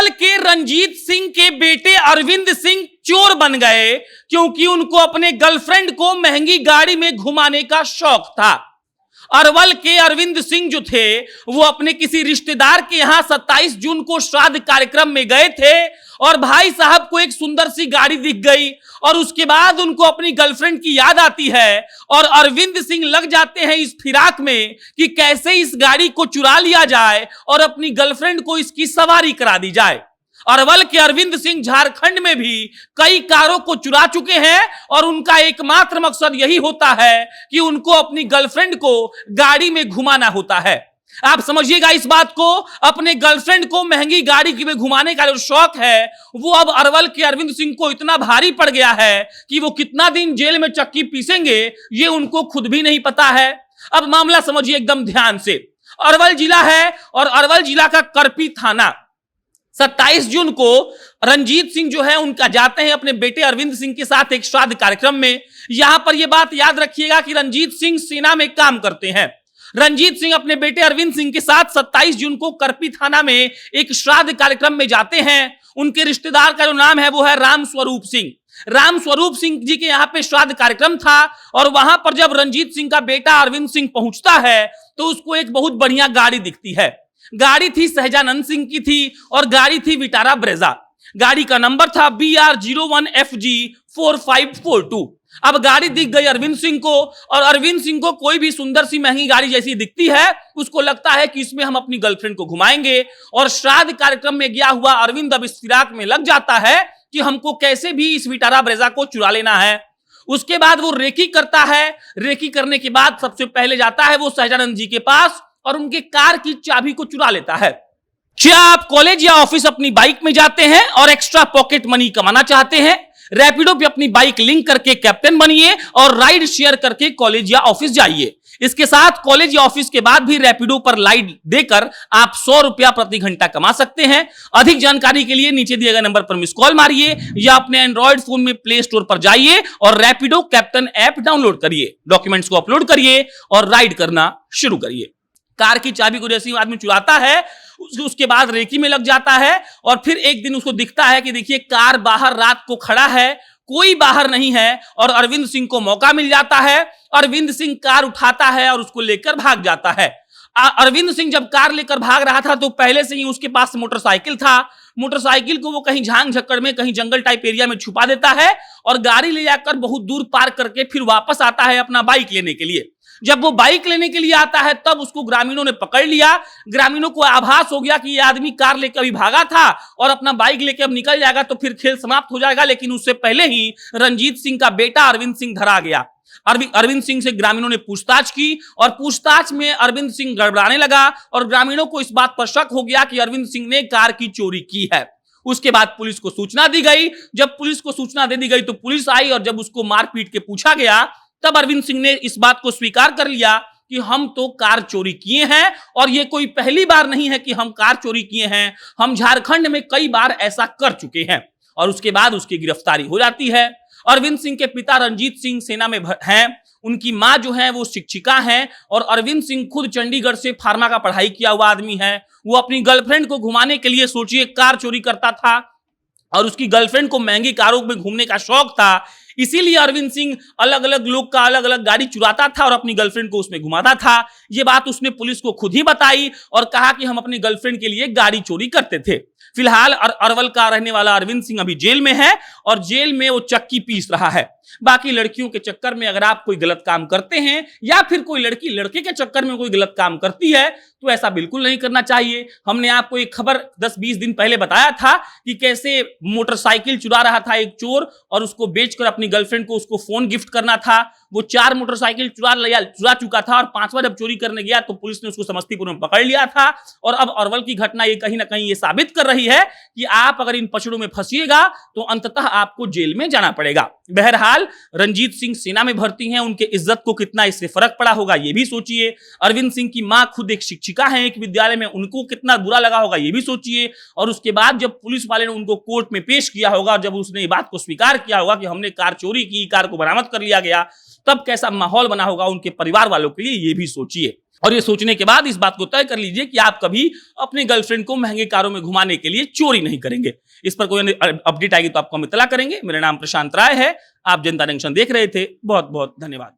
अरवल के रंजीत सिंह के बेटे अरविंद सिंह चोर बन गए क्योंकि उनको अपने गर्लफ्रेंड को महंगी गाड़ी में घुमाने का शौक था। अरवल के अरविंद सिंह जो थे वो अपने किसी रिश्तेदार के यहां 27 जून को श्राद्ध कार्यक्रम में गए थे और भाई साहब को एक सुंदर सी गाड़ी दिख गई और उसके बाद उनको अपनी गर्लफ्रेंड की याद आती है और अरविंद सिंह लग जाते हैं इस फिराक में कि कैसे इस गाड़ी को चुरा लिया जाए और अपनी गर्लफ्रेंड को इसकी सवारी करा दी जाए। अरवल के अरविंद सिंह झारखंड में भी कई कारों को चुरा चुके हैं और उनका एकमात्र मकसद यही होता है कि उनको अपनी गर्लफ्रेंड को गाड़ी में घुमाना होता है। आप समझिएगा इस बात को, अपने गर्लफ्रेंड को महंगी गाड़ी में घुमाने का जो शौक है वो अब अरवल के अरविंद सिंह को इतना भारी पड़ गया है कि वो कितना दिन जेल में चक्की पीसेंगे ये उनको खुद भी नहीं पता है। अब मामला समझिए एकदम ध्यान से। अरवल जिला है और अरवल जिला का करपी थाना 27 जून को रंजीत सिंह जो है उनका जाते हैं अपने बेटे अरविंद सिंह के साथ एक श्राद्ध कार्यक्रम में। यहां पर यह बात याद रखिएगा कि रंजीत सिंह सेना में काम करते हैं। रंजीत सिंह अपने बेटे अरविंद सिंह के साथ 27 जून को करपी थाना में एक श्राद्ध कार्यक्रम में जाते हैं। उनके रिश्तेदार का जो नाम है वो है राम स्वरूप सिंह। राम स्वरूप सिंह जी के यहाँ पे श्राद्ध कार्यक्रम था और वहां पर जब रंजीत सिंह का बेटा अरविंद सिंह पहुंचता है तो उसको एक बहुत बढ़िया गाड़ी दिखती है। गाड़ी थी सहजानंद सिंह की थी और गाड़ी थी विटारा ब्रेजा। गाड़ी का नंबर था BR01FG 4542। अब गाड़ी दिख गई अरविंद सिंह को और अरविंद सिंह को कोई भी सुंदर सी महंगी गाड़ी जैसी दिखती है उसको लगता है कि इसमें हम अपनी गर्लफ्रेंड को घुमाएंगे और श्राद्ध कार्यक्रम में गया हुआ अरविंद अब इस फिराक में लग जाता है कि हमको कैसे भी इस विटारा ब्रेजा को चुरा लेना है। उसके बाद वो रेकी करता है। रेकी करने के बाद सबसे पहले जाता है वो सहजानंद जी के पास और उनके कार की चाबी को चुरा लेता है। क्या आप कॉलेज या ऑफिस अपनी बाइक में जाते हैं और एक्स्ट्रा पॉकेट मनी कमाना चाहते हैं? रैपिडो पे अपनी बाइक लिंक करके कैप्टन बनिए और राइड शेयर करके कॉलेज या ऑफिस जाइए। इसके साथ कॉलेज या ऑफिस के बाद भी रैपिडो पर राइड देकर आप 100 रुपया प्रति घंटा कमा सकते हैं। अधिक जानकारी के लिए नीचे दिए गए नंबर पर मिस कॉल मारिए या अपने एंड्रॉइड फोन में प्ले स्टोर पर जाइए और रैपिडो कैप्टन ऐप डाउनलोड करिए, डॉक्यूमेंट्स को अपलोड करिए और राइड करना शुरू करिए। कार की चाबी को जैसे ही आदमी चुराता है उसके बाद रेकी में लग जाता है और फिर एक दिन उसको दिखता है कि देखिए कार बाहर रात को खड़ा है, कोई बाहर नहीं है और अरविंद सिंह को मौका मिल जाता है। अरविंद सिंह कार उठाता है और उसको लेकर भाग जाता है। अरविंद सिंह जब कार लेकर भाग रहा था तो पहले से ही उसके पास मोटरसाइकिल था। मोटरसाइकिल को वो कहीं झांग झक्कड़ में कहीं जंगल टाइप एरिया में छुपा देता है और गाड़ी ले जाकर बहुत दूर पार्क करके फिर वापस आता है अपना बाइक लेने के लिए। जब वो बाइक लेने के लिए आता है तब उसको ग्रामीणों ने पकड़ लिया। ग्रामीणों को आभास हो गया कि ये आदमी कार लेकर अभी भागा था और अपना बाइक लेकर अब निकल जाएगा तो फिर खेल समाप्त हो जाएगा, लेकिन उससे पहले ही रंजीत सिंह का बेटा अरविंद सिंह धरा गया। अरविंद सिंह से ग्रामीणों ने पूछताछ की और पूछताछ में अरविंद सिंह गड़बड़ाने लगा और ग्रामीणों को इस बात पर शक हो गया कि अरविंद सिंह ने कार की चोरी की है। उसके बाद पुलिस को सूचना दी गई। जब पुलिस को सूचना दे दी गई तो पुलिस आई और जब उसको मार पीट के पूछा गया तब अरविंद सिंह ने इस बात को स्वीकार कर लिया कि हम तो कार चोरी किए हैं और ये कोई पहली बार नहीं है कि हम कार चोरी किए हैं, हम झारखंड में कई बार ऐसा कर चुके हैं। और उसके बाद उसकी गिरफ्तारी हो जाती है। अरविंद सिंह के पिता रंजीत सिंह सेना में हैं, उनकी मां जो है वो शिक्षिका हैं और अरविंद सिंह खुद चंडीगढ़ से फार्मा का पढ़ाई किया हुआ आदमी है। वो अपनी गर्लफ्रेंड को घुमाने के लिए सोचिए कार चोरी करता था और उसकी गर्लफ्रेंड को महंगी कारों में घूमने का शौक था। इसीलिए अरविंद सिंह अलग अलग लोग का अलग अलग गाड़ी चुराता था और अपनी गर्लफ्रेंड को उसमें घुमाता था। ये बात उसने पुलिस को खुद ही बताई और कहा कि हम अपनी गर्लफ्रेंड के लिए गाड़ी चोरी करते थे। फिलहाल अरवल का रहने वाला अरविंद सिंह अभी जेल में है और जेल में वो चक्की पीस रहा है। बाकी लड़कियों के चक्कर में अगर आप कोई गलत काम करते हैं या फिर कोई लड़की लड़के के चक्कर में कोई गलत काम करती है तो ऐसा बिल्कुल नहीं करना चाहिए। हमने आपको एक खबर 10-20 दिन पहले बताया था कि कैसे मोटरसाइकिल चुरा रहा था एक चोर और उसको बेचकर अपनी गर्लफ्रेंड को उसको फोन गिफ्ट करना था। वो 4 मोटरसाइकिल चुरा चुका था और 5वां जब चोरी करने गया तो पुलिस ने उसको समस्तीपुर में पकड़ लिया था। और अब अरवल की घटना ये कहीं ना कहीं ये साबित कर रही है कि आप अगर इन पचड़ों में फंसिएगा तो अंततः आपको जेल में जाना पड़ेगा। बहरहाल रंजीत सिंह सेना में भर्ती हैं, उनके इज्जत को कितना इससे फर्क पड़ा होगा ये भी सोचिए। अरविंद सिंह की मां खुद एक शिक्षिका है एक विद्यालय में, उनको कितना बुरा लगा होगा ये भी सोचिए। और उसके बाद जब पुलिस वाले ने उनको कोर्ट में पेश किया होगा, जब उसने ये बात को स्वीकार किया होगा कि हमने कार चोरी की, कार को बरामद कर लिया गया, तब कैसा माहौल बना होगा उनके परिवार वालों के लिए ये भी सोचिए। और ये सोचने के बाद इस बात को तय कर लीजिए कि आप कभी अपनी गर्लफ्रेंड को महंगे कारों में घुमाने के लिए चोरी नहीं करेंगे। इस पर कोई अपडेट आएगी तो आपको हम इत्तला करेंगे। मेरा नाम प्रशांत राय है, आप जनता जंक्शन देख रहे थे। बहुत बहुत धन्यवाद।